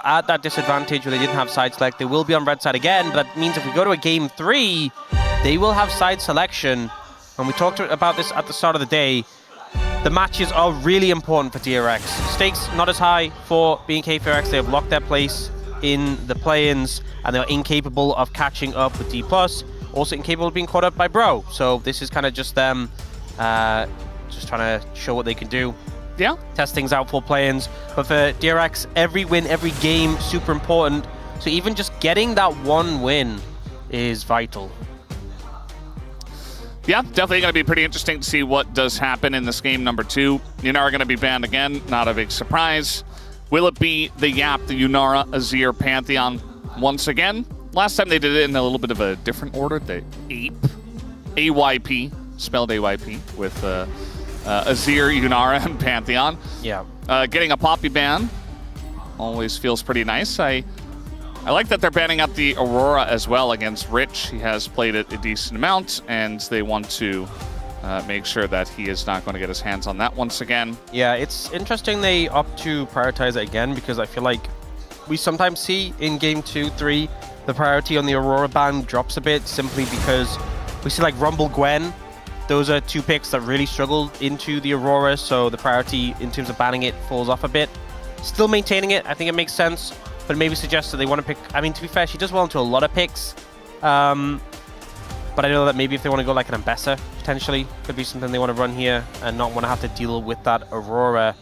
at that disadvantage where they didn't have side select. They will be on red side again, but that means if we go to a game 3, they will have side selection. And we talked about this at the start of the day. The matches are really important for DRX. Stakes not as high for BNK FEARX. They have locked their place in the play-ins, and they're incapable of catching up with D+. Also incapable of being caught up by Bro. So this is kind of just them just trying to show what they can do. Yeah. Test things out for play-ins. But for DRX, every win, every game, super important. So even just getting that one win is vital. Yeah, definitely going to be pretty interesting to see what does happen in this game number 2. Yunara going to be banned again, not a big surprise. Will it be the Yap, the Yunara, Azir, Pantheon once again? Last time they did it in a little bit of a different order, the APE, AYP, spelled AYP, with Azir, Yunara, and Pantheon. Yeah. Getting a Poppy ban always feels pretty nice. I like that they're banning out the Aurora as well against Rich. He has played it a decent amount, and they want to make sure that he is not going to get his hands on that once again. Yeah, it's interesting they opt to prioritize it again, because I feel like we sometimes see in game 2, 3, the priority on the Aurora ban drops a bit, simply because we see like Rumble, Gwen. Those are 2 picks that really struggled into the Aurora, so the priority in terms of banning it falls off a bit. Still maintaining it, I think it makes sense. But maybe suggest that they want to pick... I mean, to be fair, she does well into a lot of picks. But I know that maybe if they want to go like an Ambessa, potentially, could be something they want to run here and not want to have to deal with that Aurora.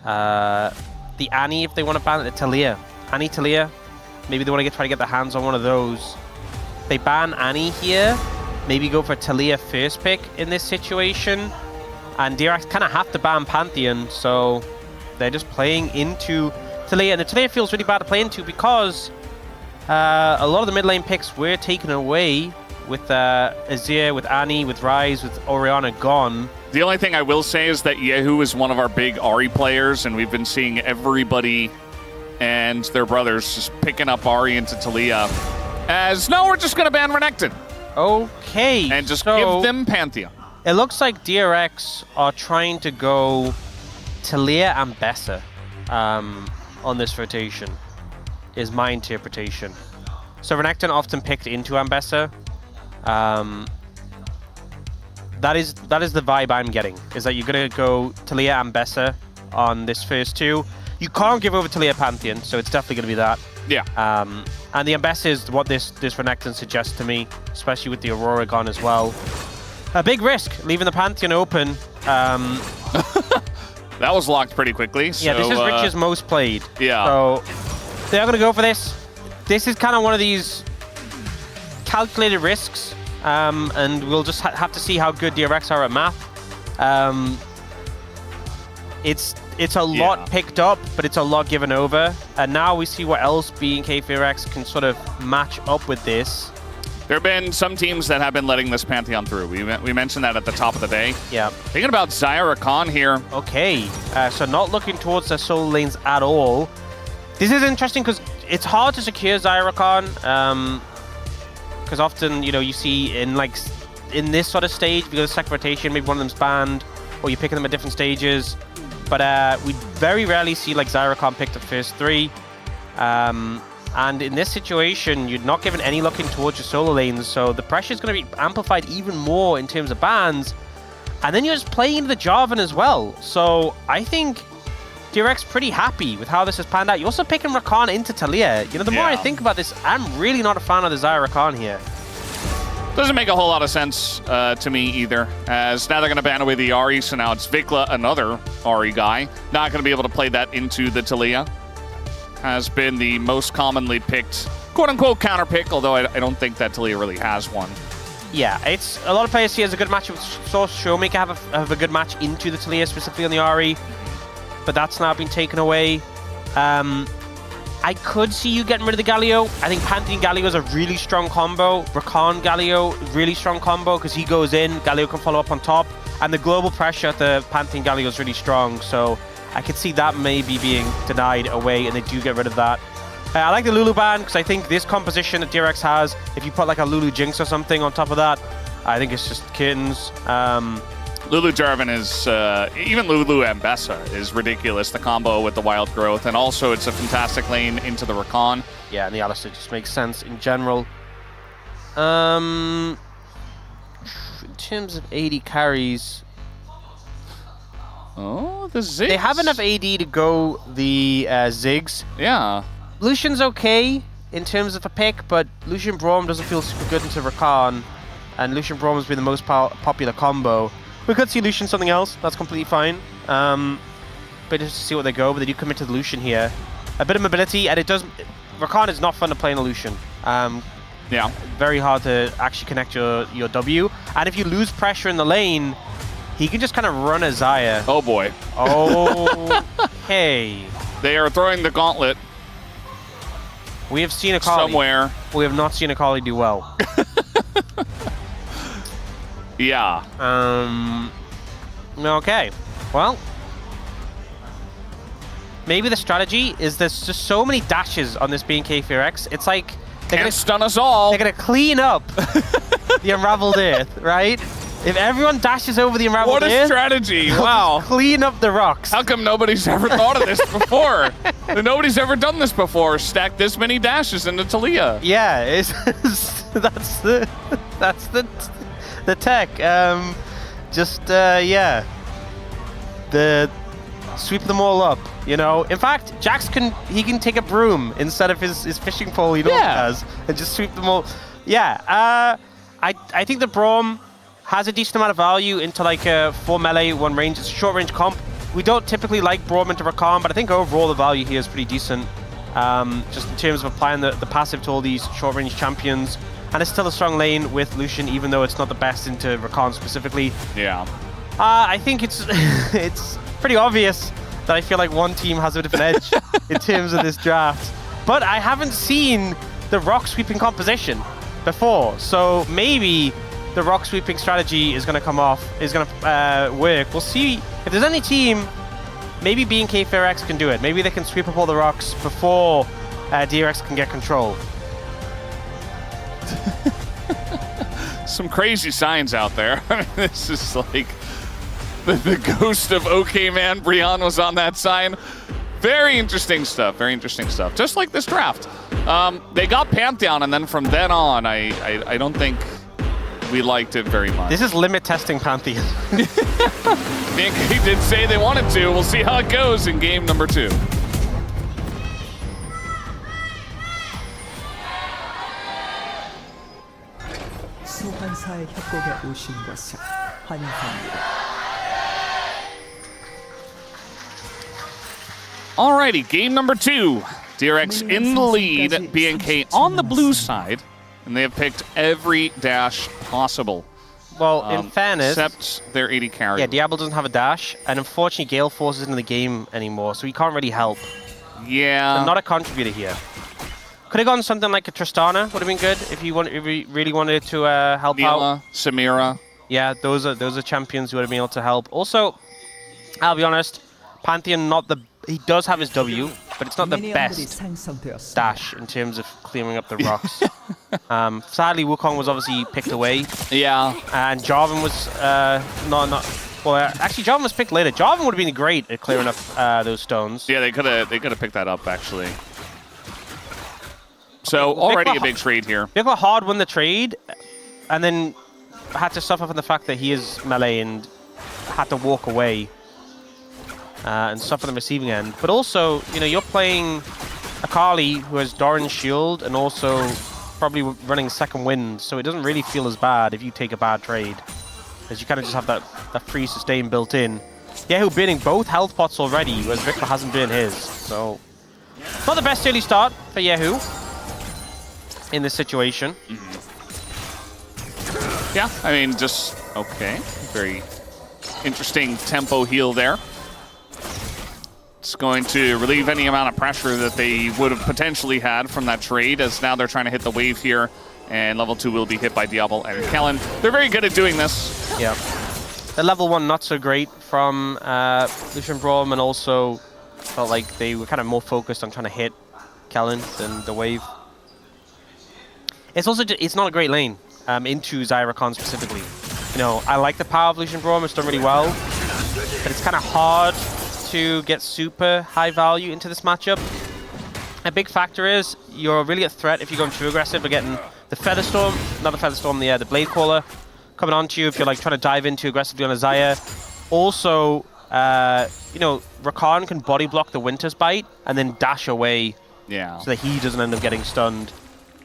The Annie, if they want to ban it, the Talia. Annie, Talia. Maybe they want to try to get their hands on one of those. They ban Annie here. Maybe go for Talia first pick in this situation. And DRX kind of have to ban Pantheon, so they're just playing into Talia. And the Talia feels really bad to play into because a lot of the mid lane picks were taken away with Azir, with Annie, with Ryze, with Orianna gone. The only thing I will say is that Yehu is one of our big Ahri players, and we've been seeing everybody and their brothers just picking up Ahri into Talia as, no, we're just going to ban Renekton. Okay. And just give them Pantheon. It looks like DRX are trying to go Talia and Bessa on this rotation, is my interpretation. So Renekton often picked into Ambessa. That is the vibe I'm getting, is that you're going to go Talia and Ambessa on this first 2. You can't give over Talia Pantheon, so it's definitely going to be that. Yeah. And the Ambessa is what this Renekton suggests to me, especially with the Aurora gone as well. A big risk, leaving the Pantheon open. That was locked pretty quickly. So, yeah, this is Rich's most played. Yeah. So they're going to go for this. This is kind of one of these calculated risks, and we'll just have to see how good DRX are at math. It's a lot picked up, but it's a lot given over. And now we see what else BNK FEARX can sort of match up with this. There have been some teams that have been letting this Pantheon through. We mentioned that at the top of the day. Yeah. Thinking about Zyra Khan here. Okay, so not looking towards the solo lanes at all. This is interesting because it's hard to secure Zyra Khan. Because often, you know, you see in this sort of stage, because of second rotation, maybe one of them's banned, or you're picking them at different stages. But we very rarely see like Zyra Khan pick the first 3. And in this situation, you're not given any looking towards your solo lanes, so the pressure is going to be amplified even more in terms of bans. And then you're just playing into the Jarvan as well. So I think DRX pretty happy with how this has panned out. You're also picking Rakan into Talia. You know, the more I think about this, I'm really not a fan of the Zyra Khan here. Doesn't make a whole lot of sense to me either, as now they're going to ban away the Ahri, so now it's Vikla, another Ahri guy. Not going to be able to play that into the Talia. Has been the most commonly picked, quote-unquote, counter pick, although I don't think that Talia really has one. Yeah, it's a lot of players see as a good match with Source Showmaker have a good match into the Talia, specifically on the Ahri, but that's now been taken away. I could see you getting rid of the Galio. I think Pantheon Galio is a really strong combo. Rakan Galio, really strong combo, because he goes in, Galio can follow up on top, and the global pressure at the Pantheon Galio is really strong, so I could see that maybe being denied away, and they do get rid of that. I like the Lulu ban, because I think this composition that DRX has, if you put like a Lulu Jinx or something on top of that, I think it's just curtains. Lulu Jarvan is, even Lulu and Bessa is ridiculous, the combo with the Wild Growth, and also it's a fantastic lane into the Rakan. Yeah, and the Alistar just makes sense in general. In terms of AD carries... Oh, the Ziggs. They have enough AD to go the Ziggs. Yeah. Lucian's okay in terms of a pick, but Lucian Braum doesn't feel super good into Rakan, and Lucian Braum has been the most popular combo. We could see Lucian something else, that's completely fine. But just to see what they go, but they do commit to the Lucian here. A bit of mobility, and it does... Rakan is not fun to play in a Lucian. Yeah. Very hard to actually connect your W. And if you lose pressure in the lane, he can just kind of run a Xayah. Oh boy. Okay. They are throwing the gauntlet. We have seen Akali. Somewhere. We have not seen Akali do well. Yeah. Okay. Well, maybe the strategy is there's just so many dashes on this BNK FEARX. It's like they're Can't stun us all. They're gonna clean up the Unraveled Earth, right? If everyone dashes over the Unraveled Earth, what a strategy! Wow. Clean up the rocks. How come nobody's ever thought of this before? Nobody's ever done this before. Stack this many dashes into Talia. Yeah, that's the tech. Yeah. The sweep them all up, you know. In fact, Jax can take a broom instead of his fishing pole he normally has, and just sweep them all. Yeah. I think the Braum has a decent amount of value into like a 4 melee, 1 range. It's a short range comp. We don't typically like Braum into Rakan, but I think overall the value here is pretty decent. Just in terms of applying the passive to all these short range champions. And it's still a strong lane with Lucian, even though it's not the best into Rakan specifically. Yeah. I think it's it's pretty obvious that I feel like one team has a bit of an edge in terms of this draft. But I haven't seen the rock sweeping composition before, so maybe the rock sweeping strategy is going to come off, is going to work. We'll see if there's any team. Maybe BNK FEARX can do it. Maybe they can sweep up all the rocks before DRX can get control. Some crazy signs out there. This is like the ghost of OK Man. Brian was on that sign. Very interesting stuff. Very interesting stuff. Just like this draft. They got Pantheon, and then from then on, I don't think we liked it very much. This is limit testing Pantheon. BNK did say they wanted to. We'll see how it goes in game number 2. 소환사의 협곡에 오신 것을 환영합니다. Alrighty, game number 2. DRX in the lead, BNK on the blue side, and they have picked every dash possible. Well, in fairness, except their AD carry. Yeah, Diablo doesn't have a dash, and unfortunately Gale Force isn't in the game anymore, so he can't really help. Yeah. So not a contributor here. Could have gone something like a Tristana, would have been good if you really wanted to help out. Samira. Yeah, those are champions who would have been able to help. Also, I'll be honest, Pantheon he does have his W, but it's not the best dash in terms of clearing up the rocks. Sadly, Wukong was obviously picked away. Yeah. And Jarvan was well, actually Jarvan was picked later. Jarvan would have been great at clearing up those stones. Yeah, they could have picked that up actually. So already a big trade here. Bigla hard won the trade, and then had to suffer from the fact that he is melee and had to walk away and suffer the receiving end. But also, you know, you're playing Akali, who has Doran's shield and also probably running second wind, so it doesn't really feel as bad if you take a bad trade, as you kind of just have that free sustain built in. Yehu burning both health pots already, whereas Viktor hasn't burned his. So, not the best early start for Yehu in this situation. Yeah, I mean, just okay. Very interesting tempo heal there. It's going to relieve any amount of pressure that they would have potentially had from that trade, as now they're trying to hit the wave here, and level 2 will be hit by Diablo and Kellen. They're very good at doing this. Yeah. The level 1 not so great from Lucian Braum, and also felt like they were kind of more focused on trying to hit Kellen than the wave. It's also it's not a great lane into Xayah Rakan specifically. You know, I like the power evolution Braum, it's done really well, but it's kind of hard to get super high value into this matchup. A big factor is you're really a threat if you're going too aggressive. We're getting the Featherstorm, not the Featherstorm, the Blade Caller coming onto you if you're like trying to dive in too aggressively on a Xayah. Also, you know, Rakan can body block the Winter's Bite and then dash away so that he doesn't end up getting stunned.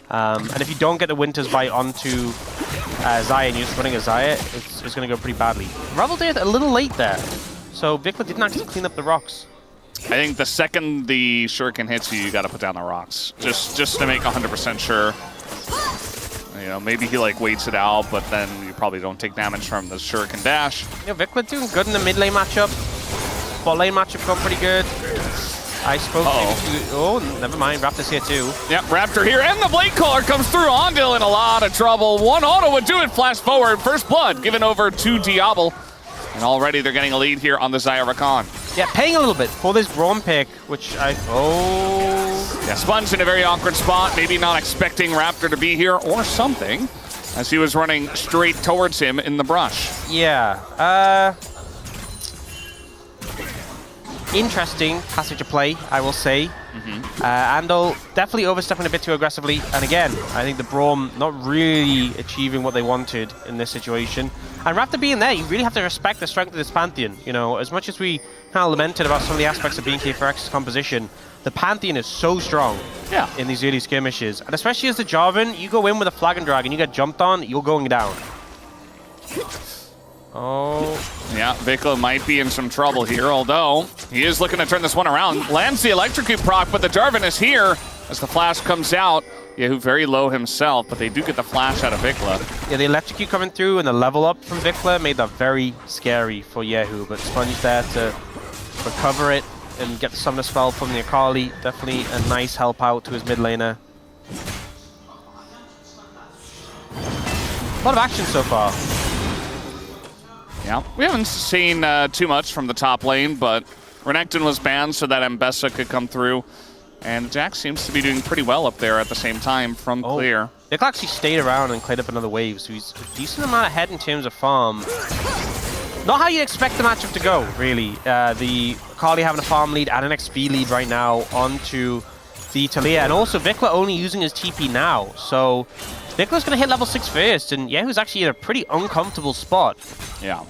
And if you don't get the Winter's Bite onto Xayah and you're just running a Xayah, it's going to go pretty badly. Reveldeath a little late there, so Vikla didn't actually clean up the rocks. I think the second the shuriken hits you, you got to put down the rocks, just to make 100% sure. You know, maybe he like waits it out, but then you probably don't take damage from the shuriken dash. Yeah, Vikla doing good in the mid lane matchup. Bot lane matchup going pretty good. I spoke to... Oh, never mind. Raptor's here too. Yep, Raptor here, and the Blade Caller comes through. Ondil in a lot of trouble. One auto would do it. Flash forward. First blood given over to Diablo. And already they're getting a lead here on the Xayah Rakan. Yeah, paying a little bit for this Braum pick, which I... Oh... Yeah, Sponge in a very awkward spot. Maybe not expecting Raptor to be here or something, as he was running straight towards him in the brush. Yeah. Interesting passage of play, I will say. Andal definitely overstepping a bit too aggressively. And again, I think the Braum not really achieving what they wanted in this situation. And Raptor being there, you really have to respect the strength of this Pantheon. You know, as much as we kind of lamented about some of the aspects of BNK FEARX's composition, the Pantheon is so strong in these early skirmishes. And especially as the Jarvan, you go in with a Flag and Drag and you get jumped on, you're going down. Oh. Yeah, Vikla might be in some trouble here, although he is looking to turn this one around. Lands the Electrocute proc, but the Jarvan is here as the flash comes out. Yehu very low himself, but they do get the flash out of Vikla. Yeah, the Electrocute coming through and the level up from Vikla made that very scary for Yehu, but Sponge there to recover it and get the Summoner Spell from the Akali. Definitely a nice help out to his mid laner. A lot of action so far. Yeah, we haven't seen too much from the top lane, but Renekton was banned so that Mbessa could come through. And Jack seems to be doing pretty well up there at the same time from clear. Vikla actually stayed around and cleared up another wave, so he's a decent amount ahead in terms of farm. Not how you'd expect the matchup to go, really. The Akali having a farm lead and an XP lead right now onto the Talia, and also Vikla only using his TP now, so Vikla's going to hit level 6 first, and Yehu's actually in a pretty uncomfortable spot. Yeah.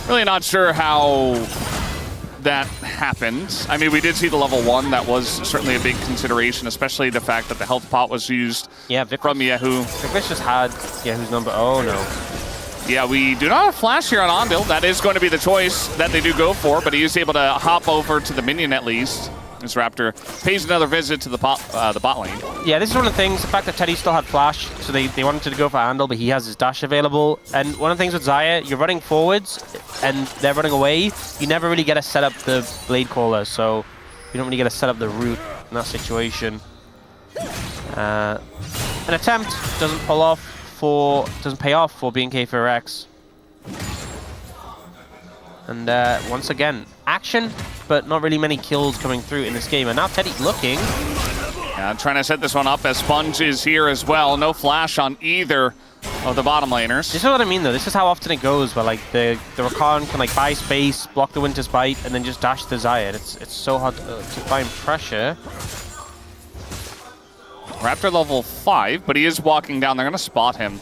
Really not sure how that happened. I mean, we did see the level 1. That was certainly a big consideration, especially the fact that the health pot was used from Yehu. Vikla's just had Yehu's number. Oh, no. Yeah, we do not have flash here on Ondil. That is going to be the choice that they do go for, but he is able to hop over to the minion at least. As Raptor pays another visit to the bot lane. Yeah, this is one of the things, the fact that Teddy still had flash, so they wanted to go for Andal, but he has his dash available. And one of the things with Xayah, you're running forwards, and they're running away. You never really get to set up the Blade Caller, so you don't really get to set up the route in that situation. An attempt doesn't pay off for BNK FEARX. And once again, action, but not really many kills coming through in this game. And now Teddy's looking. Yeah, trying to set this one up as Sponge is here as well. No flash on either of the bottom laners. This is what I mean, though. This is how often it goes, where like the Rakan can like buy space, block the Winter's Bite, and then just dash the Xayah. It's so hard to find pressure. Raptor level 5, but he is walking down. They're going to spot him.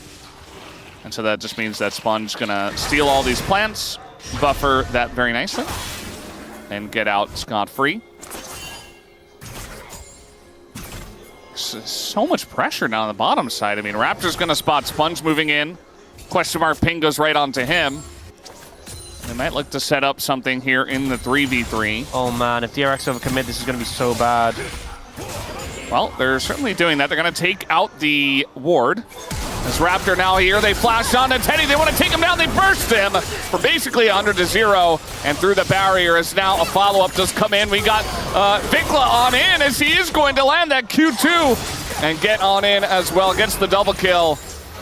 And so that just means that Sponge going to steal all these plants, buffer that very nicely, and get out scot-free. So much pressure now on the bottom side. I mean, Raptor's going to spot Sponge moving in. Question mark ping goes right onto him. They might look to set up something here in the 3v3. Oh man, if DRX overcommit, this is going to be so bad. Well, they're certainly doing that. They're going to take out the ward. As Raptor now here, they flash on to Teddy. They want to take him down. They burst him for basically 100-0. And through the barrier as now a follow-up does come in. We got Vikla on in as he is going to land that Q2 and get on in as well. Gets the double kill.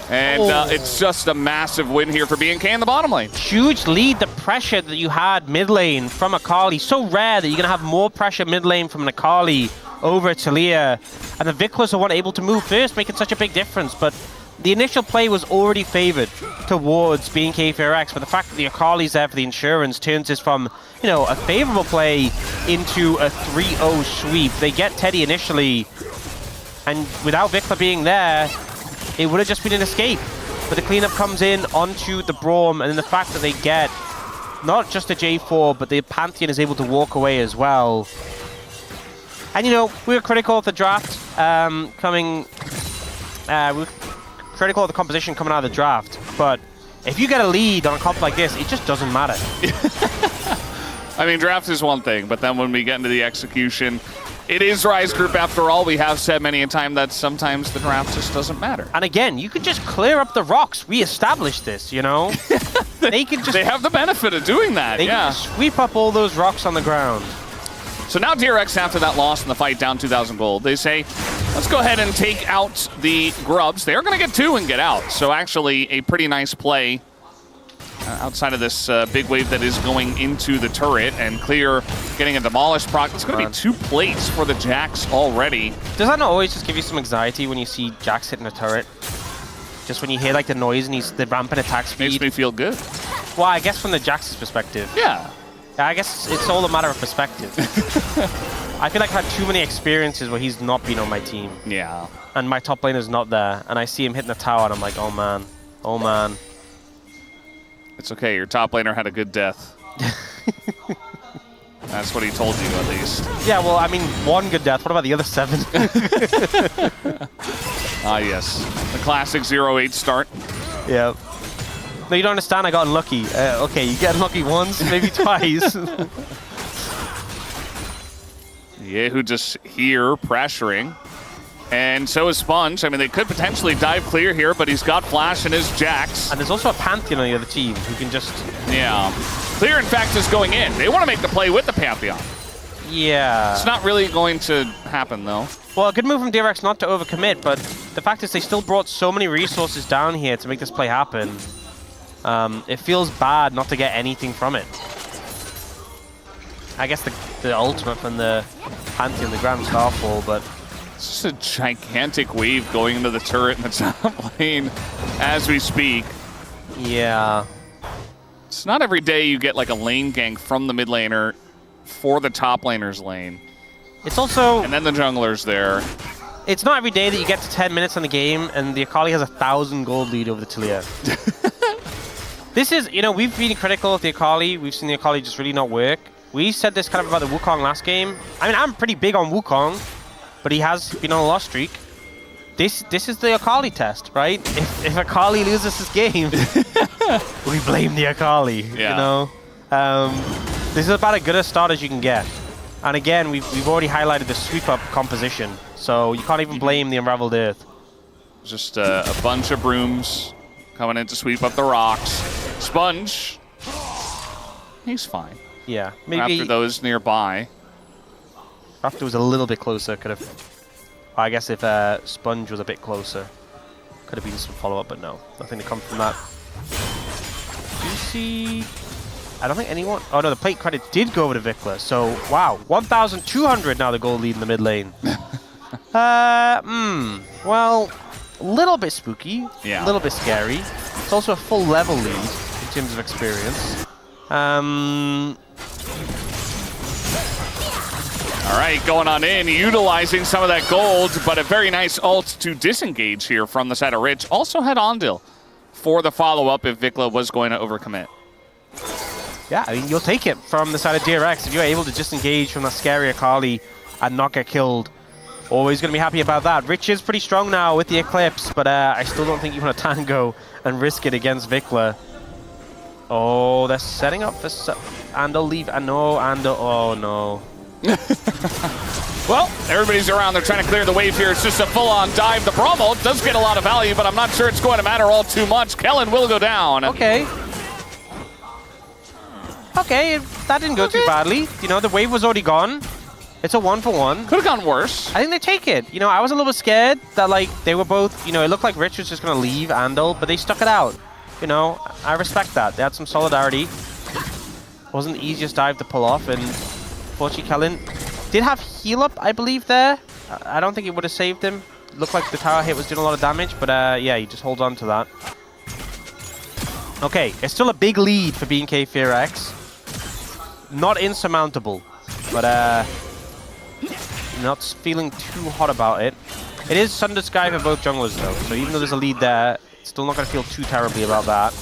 And it's just a massive win here for BNK in the bottom lane. Huge lead. The pressure that you had mid lane from Akali. So rare that you're going to have more pressure mid lane from an Akali over Talia. And the Viklas are one able to move first, making such a big difference. But the initial play was already favored towards BNK FEARX, but the fact that the Akali's there for the insurance turns this from, you know, a favorable play into a 3-0 sweep. They get Teddy initially, and without Vikla being there, it would have just been an escape. But the cleanup comes in onto the Braum, and then the fact that they get not just a J4, but the Pantheon is able to walk away as well. And, you know, we were critical of the draft we were critical of the composition coming out of the draft, but if you get a lead on a comp like this, it just doesn't matter. I mean, draft is one thing, but then when we get into the execution, it is Rise Group after all. We have said many a time that sometimes the draft just doesn't matter. And again, you could just clear up the rocks. We established this, you know? They have the benefit of doing that, They can sweep up all those rocks on the ground. So now DRX, after that loss in the fight, down 2,000 gold. They say, let's go ahead and take out the grubs. They're going to get 2 and get out. So actually a pretty nice play outside of this big wave that is going into the turret, and Clear getting a demolish proc. It's going to be 2 plates for the Jax already. Does that not always just give you some anxiety when you see Jax hitting a turret? Just when you hear like the noise and the rampant attack speed? Makes me feel good. Well, I guess from the Jax's perspective. Yeah. I guess it's all a matter of perspective. I feel like I've had too many experiences where he's not been on my team. Yeah. And my top laner's not there, and I see him hitting the tower, and I'm like, oh man, oh man. It's okay, your top laner had a good death. That's what he told you, at least. Yeah, well, I mean, 1 good death. What about the other 7? Ah, yes. The classic 0-8 start. Yeah. No, you don't understand. I got unlucky. Okay, you get unlucky once, maybe twice. Yehu just here pressuring. And so is Sponge. I mean, they could potentially dive clear here, but he's got Flash and his Jax. And there's also a Pantheon on the other team who can just... Yeah. Clear, in fact, is going in. They want to make the play with the Pantheon. Yeah. It's not really going to happen, though. Well, a good move from DRX not to overcommit, but the fact is they still brought so many resources down here to make this play happen. It feels bad not to get anything from it. I guess the ultimate from the Pantheon, the Grand Starfall, but... It's just a gigantic wave going into the turret in the top lane as we speak. Yeah. It's not every day you get like a lane gank from the mid laner for the top laner's lane. It's also... And then the jungler's there. It's not every day that you get to 10 minutes on the game and the Akali has 1,000 gold lead over the Talia. This is, you know, we've been critical of the Akali. We've seen the Akali just really not work. We said this kind of about the Wukong last game. I mean, I'm pretty big on Wukong, but he has been on a loss streak. This is the Akali test, right? If Akali loses this game, we blame the Akali, yeah. You know? This is about as good a start as you can get. And again, we've already highlighted the sweep-up composition, so you can't even blame the Unraveled Earth. Just a bunch of brooms coming in to sweep up the rocks. Sponge, he's fine. Yeah, maybe... After those nearby. After it was a little bit closer, could have... I guess if Sponge was a bit closer, could have been some follow-up, but no. Nothing to come from that. Do you see... I don't think anyone... Oh no, the plate credit did go over to Vikla, so wow. 1,200 now the gold lead in the mid lane. Well, a little bit spooky, a little bit scary. It's also a full level lead in terms of experience. All right, going on in, utilizing some of that gold, but a very nice ult to disengage here from the side of Rich. Also had Ondil for the follow-up if Vikla was going to overcommit. Yeah, I mean, you'll take it from the side of DRX. If you're able to disengage from that scary Akali and not get killed, always going to be happy about that. Rich is pretty strong now with the Eclipse, but I still don't think you want to tango and risk it against Vikla. Oh, they're setting up for... Andal leave... no, Andal... Oh, no. Well, everybody's around. They're trying to clear the wave here. It's just a full-on dive. The promo does get a lot of value, but I'm not sure it's going to matter all too much. Kellen will go down. Okay. Okay, that didn't go too badly. You know, the wave was already gone. It's a 1-for-1. Could have gone worse. I think they take it. You know, I was a little bit scared that, like, they were both... You know, it looked like Rich was just going to leave Andal, but they stuck it out. You know, I respect that. They had some solidarity. Wasn't the easiest dive to pull off, and fortunately Kellen did have heal up, I believe, there. I don't think it would have saved him. looked like the tower hit was doing a lot of damage, but yeah, he just holds on to that. Okay, it's still a big lead for BNK FEARX. Not insurmountable, but not feeling too hot about it. It is Sunder Sky for both junglers though, so even though there's a lead there, still not going to feel too terribly about that.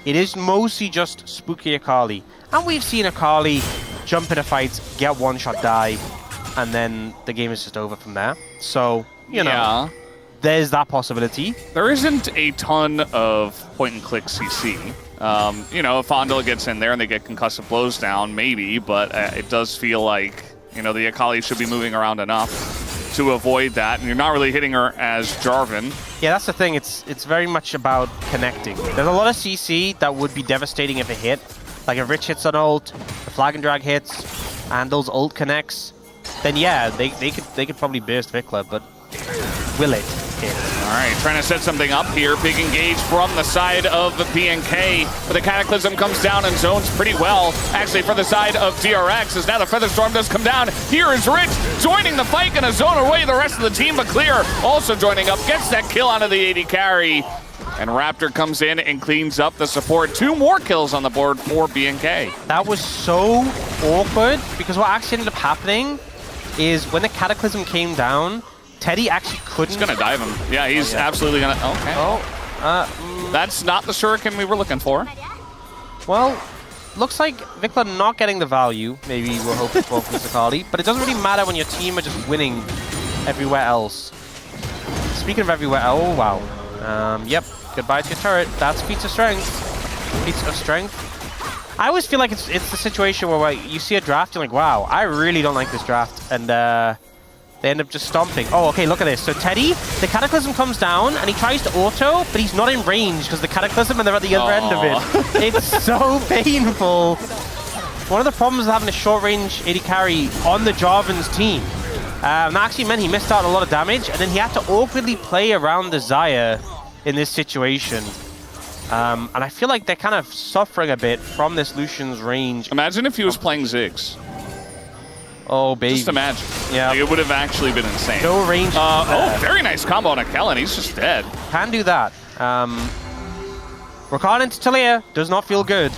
It is mostly just spooky Akali. And we've seen Akali jump into fights, get one-shot die, and then the game is just over from there. So, you know, there's that possibility. There isn't a ton of point-and-click CC. You know, if Fondle gets in there and they get concussive blows down, maybe, but it does feel like, you know, the Akali should be moving around enough to avoid that, and you're not really hitting her as Jarvan. Yeah, that's the thing. It's very much about connecting. There's a lot of CC that would be devastating if it hit. Like if Rich hits an ult, the Flag and Drag hits, and those ult connects, then yeah, they could probably burst Vikla, but will it hit? All right, trying to set something up here. Big engage from the side of BNK, but the Cataclysm comes down and zones pretty well. Actually, for the side of DRX, as now the Feather Storm does come down. Here is Rich joining the fight, gonna zone away the rest of the team, but Clear also joining up, gets that kill onto the AD carry. And Raptor comes in and cleans up the support. 2 more kills on the board for BNK. That was so awkward, because what actually ended up happening is when the Cataclysm came down, Teddy actually couldn't... He's gonna dive him. Yeah, he's absolutely gonna... Okay. Oh, that's not the shuriken we were looking for. Well, looks like Vikla not getting the value maybe we're hoping for from Akali, but it doesn't really matter when your team are just winning everywhere else. Speaking of everywhere... Oh, wow. Yep. Goodbye to your turret. That's feats of strength. Feats of strength. I always feel like it's the situation where you see a draft, you're like, wow, I really don't like this draft, and they end up just stomping. Oh, okay, look at this. So Teddy, the Cataclysm comes down, and he tries to auto, but he's not in range because the Cataclysm and they're at the other end of it. It's so painful. One of the problems with having a short-range AD carry on the Jarvan's team, that actually meant he missed out on a lot of damage, and then he had to awkwardly play around the Xayah in this situation. And I feel like they're kind of suffering a bit from this Lucian's range. Imagine if he was playing Ziggs. Oh, baby. Just imagine. Yeah. Like, it would have actually been insane. No range. Oh, very nice combo on a Kellen. He's just dead. Can do that. Rakan into Talia does not feel good.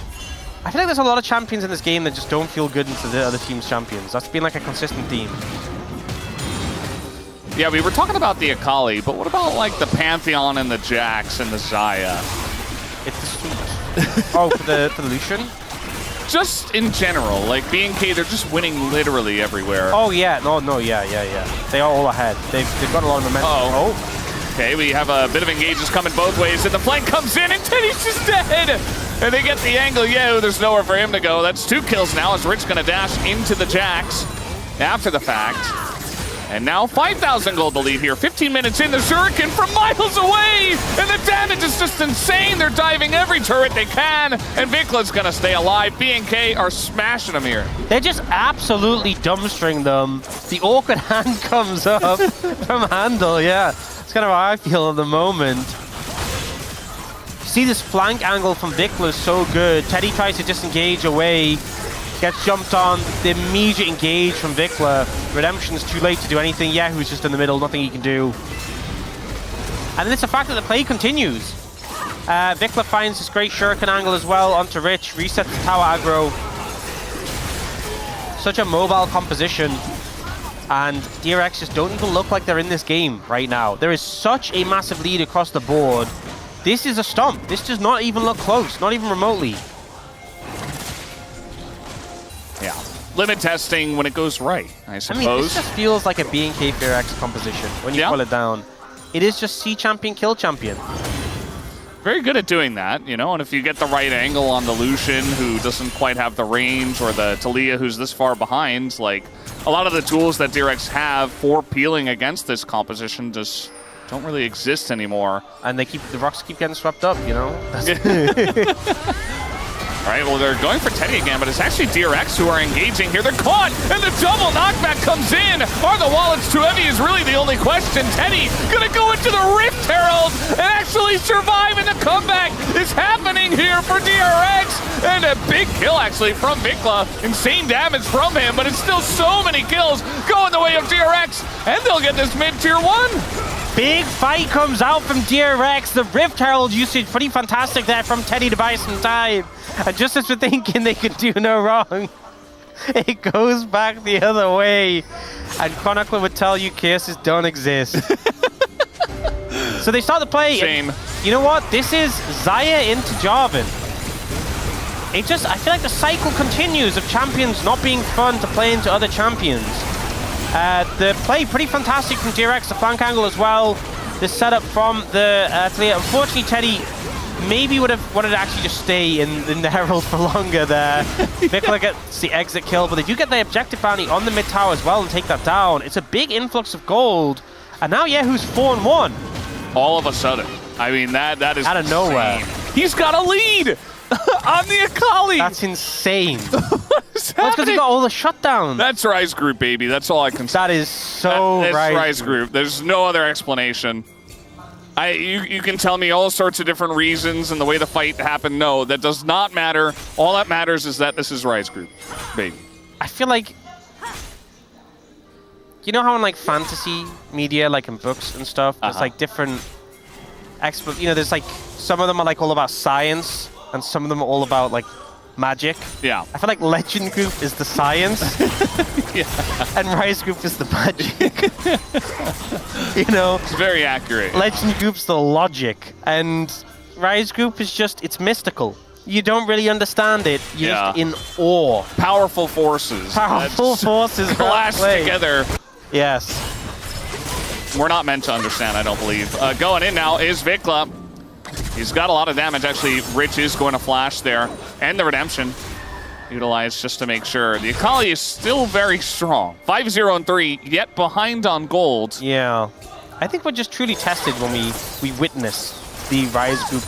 I feel like there's a lot of champions in this game that just don't feel good into the other team's champions. That's been like a consistent theme. Yeah, we were talking about the Akali, but what about like the Pantheon and the Jax and the Xayah? It's the sweet. Oh, for the Lucian? Just in general, like BNK, they're just winning literally everywhere. Oh yeah, no, yeah. They are all ahead. They've got a lot of momentum. Oh. Okay, we have a bit of engages coming both ways, and the flank comes in, and Teddy's just dead! And they get the angle. Yeah, there's nowhere for him to go. That's 2 kills now, as Rich gonna dash into the Jax after the fact. And now 5,000 gold to lead here. 15 minutes in, the Shuriken from miles away! And the damage is just insane! They're diving every turret they can, and Vikla's gonna stay alive. BNK are smashing them here. They're just absolutely dumbstering them. The awkward hand comes up from Handle, yeah. It's kind of how I feel at the moment. See this flank angle from Vikla is so good. Teddy tries to disengage away. Gets jumped on, the immediate engage from Vikla. Redemption's too late to do anything. Yahoo's just in the middle, nothing he can do. And then it's the fact that the play continues. Vikla finds this great shuriken angle as well onto Rich, resets the tower aggro. Such a mobile composition. And DRX just don't even look like they're in this game right now. There is such a massive lead across the board. This is a stomp. This does not even look close, not even remotely. Yeah. Limit testing when it goes right, I suppose. I mean, this just feels like a BNK FEARX composition when you pull it down. It is just see champion, kill champion. Very good at doing that, you know, and if you get the right angle on the Lucian, who doesn't quite have the range, or the Talia, who's this far behind, like, a lot of the tools that DRX have for peeling against this composition just don't really exist anymore. And the rocks keep getting swept up, you know? All right, well, they're going for Teddy again, but it's actually DRX who are engaging here. They're caught, and the double knockback comes in. Are the wallets too heavy is really the only question. Teddy gonna go into the Rift Herald and actually survive, and the comeback is happening here for DRX. And a big kill, actually, from Vikla. Insane damage from him, but it's still so many kills going the way of DRX, and they'll get this mid-tier 1. Big fight comes out from DRX. The Rift Herald usage pretty fantastic there from Teddy to buy some time. And just as we're thinking they could do no wrong, it goes back the other way. And Chronicler would tell you cases don't exist. So they start the play. Shame. You know what? This is Xayah into Jarvan. I feel like the cycle continues of champions not being fun to play into other champions. The play pretty fantastic from DRX, the flank angle as well. The setup from the Talia. Unfortunately, Teddy maybe would have wanted to actually just stay in the Herald for longer there. Vikla gets the exit kill, but they do get the objective bounty on the mid tower as well and take that down. It's a big influx of gold. And now Yehu's 4-1. All of a sudden. I mean, that is out of nowhere. He's got a lead on the Akali. That's insane. What's That's because he got all the shutdowns. That's Rise Group, baby. That's all I can say. That is so That's right. Rise Group. There's no other explanation. You can tell me all sorts of different reasons and the way the fight happened. No, that does not matter. All that matters is that this is Rise Group, baby. I feel like, you know how in like fantasy media, like in books and stuff, there's like different there's like, some of them are like all about science and some of them are all about like magic. Yeah. I feel like Legend Group is the science. Yeah. And Rise Group is the magic. You know? It's very accurate. Legend Group's the logic. And Rise Group is just, it's mystical. You don't really understand it. You're just in awe. Powerful forces. Powerful forces clash together. Yes. We're not meant to understand, I don't believe. Going in now is Vikla. He's got a lot of damage. Actually, Rich is going to flash there. And the Redemption utilized just to make sure. The Akali is still very strong. 5-0-3, yet behind on gold. Yeah. I think we're just truly tested when we witness the Rise Group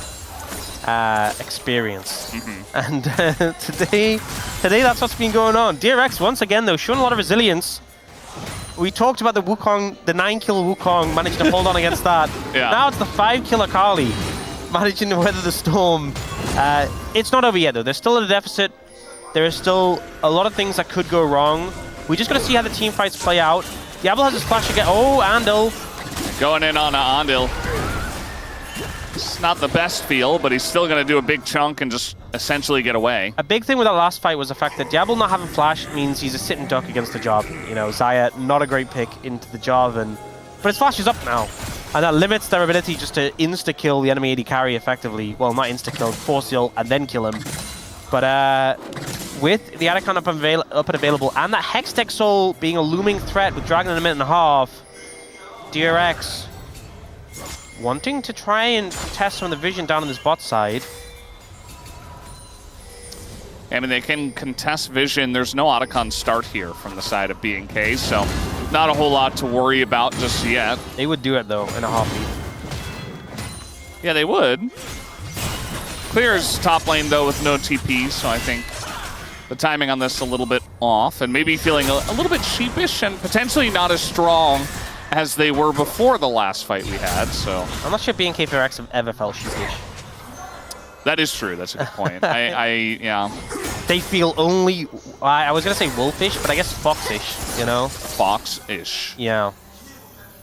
experience. And today that's what's been going on. DRX, once again, though, showing a lot of resilience. We talked about the Wukong, the 9-kill Wukong, managing to hold on against that. Yeah. Now it's the 5-kill Akali, managing to weather the storm. It's not over yet, though. There's still a deficit. There is still a lot of things that could go wrong. We just got to see how the team fights play out. Diablo has his flash again. Oh, Andal. Going in on Andal. It's not the best feel, but he's still going to do a big chunk and just essentially get away. A big thing with that last fight was the fact that Diablo not having flash means he's a sit and duck against the Jarvan. You know, Xayah, not a great pick into the Jarvan. But his flash is up now. And that limits their ability just to insta-kill the enemy AD carry effectively. Well, not insta-kill, force heal and then kill him. But with the Anaconda up and available, and that Hextech Soul being a looming threat with Dragon in a minute and a half, DRX wanting to try and contest some of the vision down on this bot side. I mean, they can contest vision. There's no Otacon start here from the side of BNK, so not a whole lot to worry about just yet. They would do it, though, in a heartbeat. Yeah, they would. Clears top lane, though, with no TP, so I think the timing on this is a little bit off, and maybe feeling a little bit sheepish and potentially not as strong as they were before the last fight we had, so. I'm not sure BNK FEARX have ever felt sheepish. That is true, that's a good point. Yeah. They feel only, I was going to say wolfish, but I guess foxish, you know? Fox-ish. Yeah.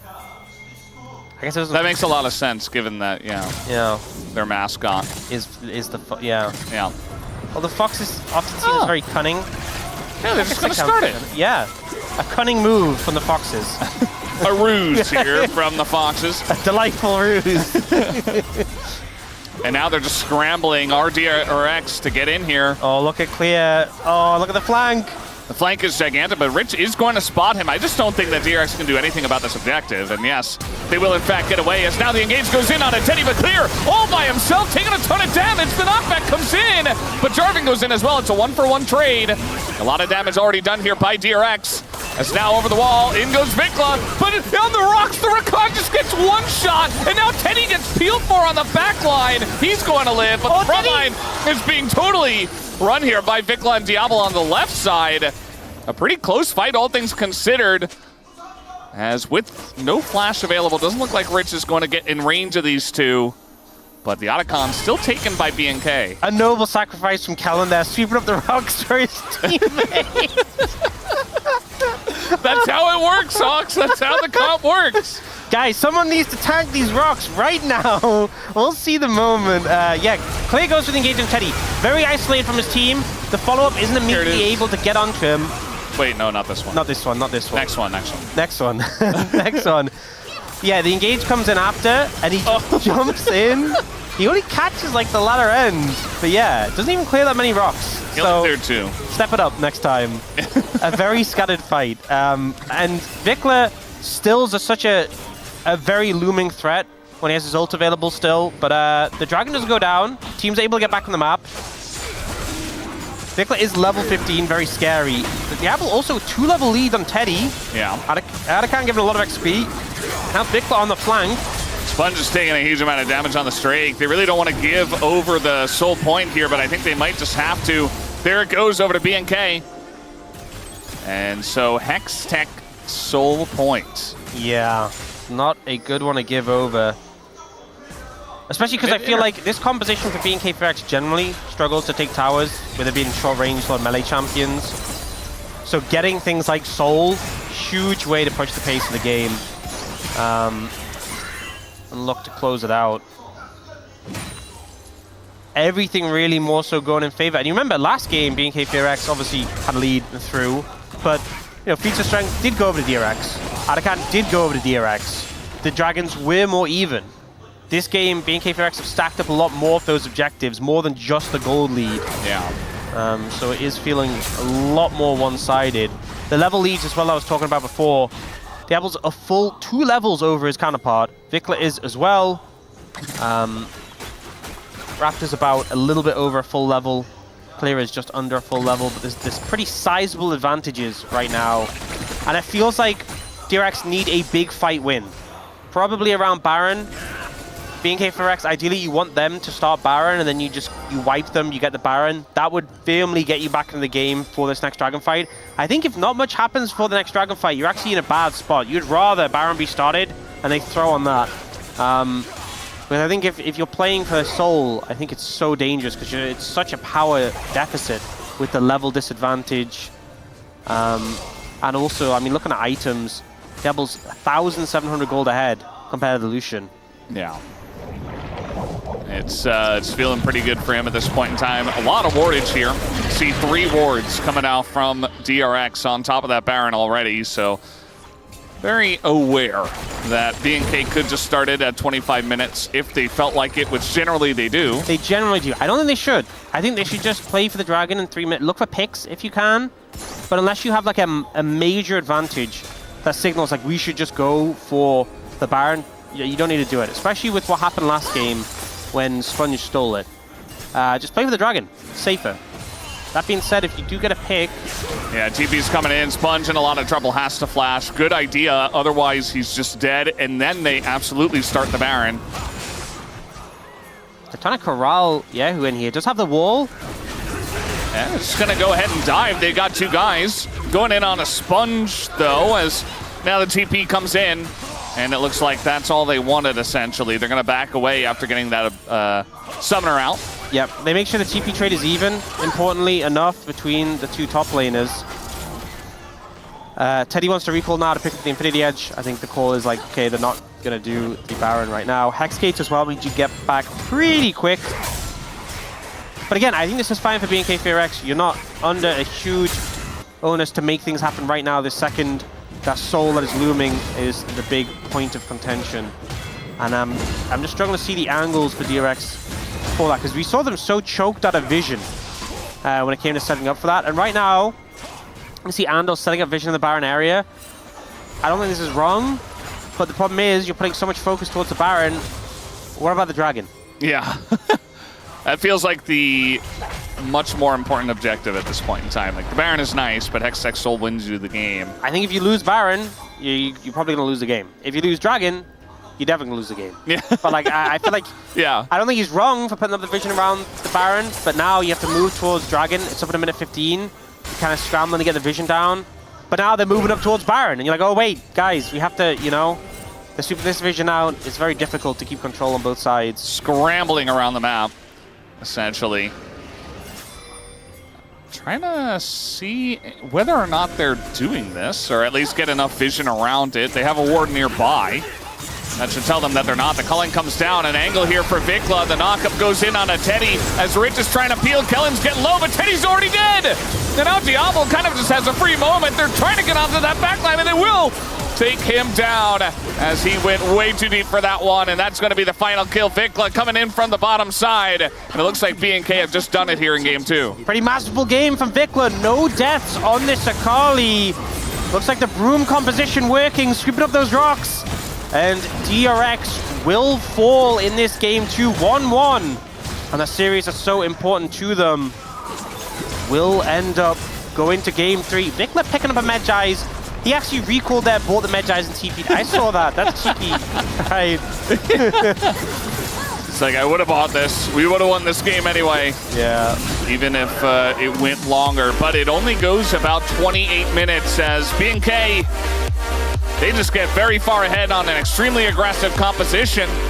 I guess it was that makes a lot of sense, given that, yeah, their mascot is the yeah. Well, the foxes often seen as very cunning. Yeah, they're just going to start it. Yeah, a cunning move from the foxes. A ruse here from the foxes. A delightful ruse. And now they're just scrambling DRX to get in here. Oh, look at Clear. Oh, look at the flank. The flank is gigantic, but Rich is going to spot him. I just don't think that DRX can do anything about this objective. And yes, they will in fact get away as now the engage goes in on a Teddy, but Clear all by himself, taking a ton of damage. The knockback comes in, but Jarvan goes in as well. It's a 1-for-1 trade. A lot of damage already done here by DRX. As now over the wall, in goes Vikla, but on the rocks, the Rakan just gets one shot, and now Teddy gets peeled for on the back line. He's going to live, but the front line is being totally run here by Vikla and Diablo on the left side. A pretty close fight, all things considered. As with no flash available, doesn't look like Rich is going to get in range of these two. But the Otacon still taken by BNK. A noble sacrifice from Kellen there, sweeping up the rocks for his teammate. That's how it works, Hawks. That's how the comp works. Guys, someone needs to tank these rocks right now. We'll see the moment. Yeah, Clay goes for the engage on Teddy. Very isolated from his team. The follow-up isn't immediately able to get onto him. Wait, no, not this one. Not this one, not this one. Next one, next one. Next one. Next one. Yeah, the engage comes in after, and he jumps in. He only catches like the latter end. But yeah, doesn't even clear that many rocks. He'll clear two. Step it up next time. A very scattered fight. And Vikla stills such a very looming threat when he has his ult available still. But the dragon doesn't go down. Team's able to get back on the map. Vikla is level 15, very scary. The Diablo also 2-level lead on Teddy. Yeah. Otacon giving a lot of XP. Now Vikla on the flank. Sponge is taking a huge amount of damage on the Strake. They really don't want to give over the soul point here, but I think they might just have to. There it goes over to BNK. And so Hextech soul point. Yeah, not a good one to give over. Especially because I feel like this composition for BNK FEARX generally struggles to take towers, with it being short range or melee champions. So getting things like soul, huge way to push the pace of the game. And look to close it out. Everything really more so going in favor. And you remember last game, BNK FEARX obviously had a lead through, but you know, feats of strength did go over to DRX. Otacon did go over to DRX. The Dragons were more even. This game, BNK FEARX have stacked up a lot more of those objectives, more than just the gold lead. Yeah. So it is feeling a lot more one-sided. The level leads as well I was talking about before. Diablo's a full 2 levels over his counterpart. Vikla is as well. Raptor's about a little bit over a full level. Clear is just under a full level, but there's pretty sizable advantages right now. And it feels like DRX need a big fight win. Probably around Baron. BNK FEARX, ideally you want them to start Baron and then you wipe them, you get the Baron. That would firmly get you back in the game for this next Dragon fight. I think if not much happens for the next Dragon fight, you're actually in a bad spot. You'd rather Baron be started and they throw on that. But I think if you're playing for Soul, I think it's so dangerous because it's such a power deficit with the level disadvantage. And also, I mean, looking at items, Diablo's 1,700 gold ahead compared to the Lucian. Yeah. It's feeling pretty good for him at this point in time. A lot of wardage here. See 3 wards coming out from DRX on top of that Baron already, so very aware that BNK could just start it at 25 minutes if they felt like it, which generally they do. They generally do. I don't think they should. I think they should just play for the Dragon in 3 minutes. Look for picks if you can, but unless you have like a major advantage that signals like we should just go for the Baron, you don't need to do it, especially with what happened last game when Sponge stole it. Just play for the Dragon. It's safer. That being said, if you do get a pick... Yeah, TP's coming in. Sponge in a lot of trouble, has to flash. Good idea, otherwise he's just dead, and then they absolutely start the Baron. They're trying to corral Yahoo in here. Does have the wall. Yeah, just gonna go ahead and dive. They got 2 guys. Going in on a Sponge, though, as now the TP comes in. And it looks like that's all they wanted, essentially. They're going to back away after getting that summoner out. Yep, they make sure the TP trade is even, importantly enough, between the 2 top laners. Teddy wants to recall now to pick up the Infinity Edge. I think the call is like, okay, they're not going to do the Baron right now. Hex Gates as well means you get back pretty quick. But again, I think this is fine for BNK FEARX. You're not under a huge onus to make things happen right now this second. That soul that is looming is the big point of contention. And I'm just struggling to see the angles for DRX for that, because we saw them so choked out of vision when it came to setting up for that. And right now, you see Andor setting up vision in the Baron area. I don't think this is wrong, but the problem is you're putting so much focus towards the Baron. What about the Dragon? Yeah. That feels like the much more important objective at this point in time. Like, the Baron is nice, but Hextech Soul wins you the game. I think if you lose Baron, you're probably going to lose the game. If you lose Dragon, you're definitely gonna lose the game. Yeah. But like, I feel like, Yeah. I don't think he's wrong for putting up the vision around the Baron, but now you have to move towards Dragon. It's up in a minute 15. You're kind of scrambling to get the vision down. But now they're moving up towards Baron, and you're like, oh wait, guys, we have to, you know, the super this vision out. It's very difficult to keep control on both sides. Scrambling around the map, essentially. Trying to see whether or not they're doing this, or at least get enough vision around it. They have a ward nearby. That should tell them that they're not. The culling comes down. An angle here for Vikla. The knockup goes in on a Teddy as Rich is trying to peel. Kellen's getting low, but Teddy's already dead. And now Diablo kind of just has a free moment. They're trying to get onto that backline, and they will take him down as he went way too deep for that one. And that's going to be the final kill. Vikla coming in from the bottom side. And it looks like BNK have just done it here in game 2. Pretty masterful game from Vikla. No deaths on this Akali. Looks like the broom composition working, scooping up those rocks. And DRX will fall in this game to 1-1. And the series are so important to them. Will end up going to game 3. Vikla picking up a Medjai's. He actually recalled that, bought the Medjai's and TP'd. I saw that. That's cheeky. Right. It's like, I would have bought this. We would have won this game anyway. Yeah. Even if it went longer. But it only goes about 28 minutes as BNK, they just get very far ahead on an extremely aggressive composition.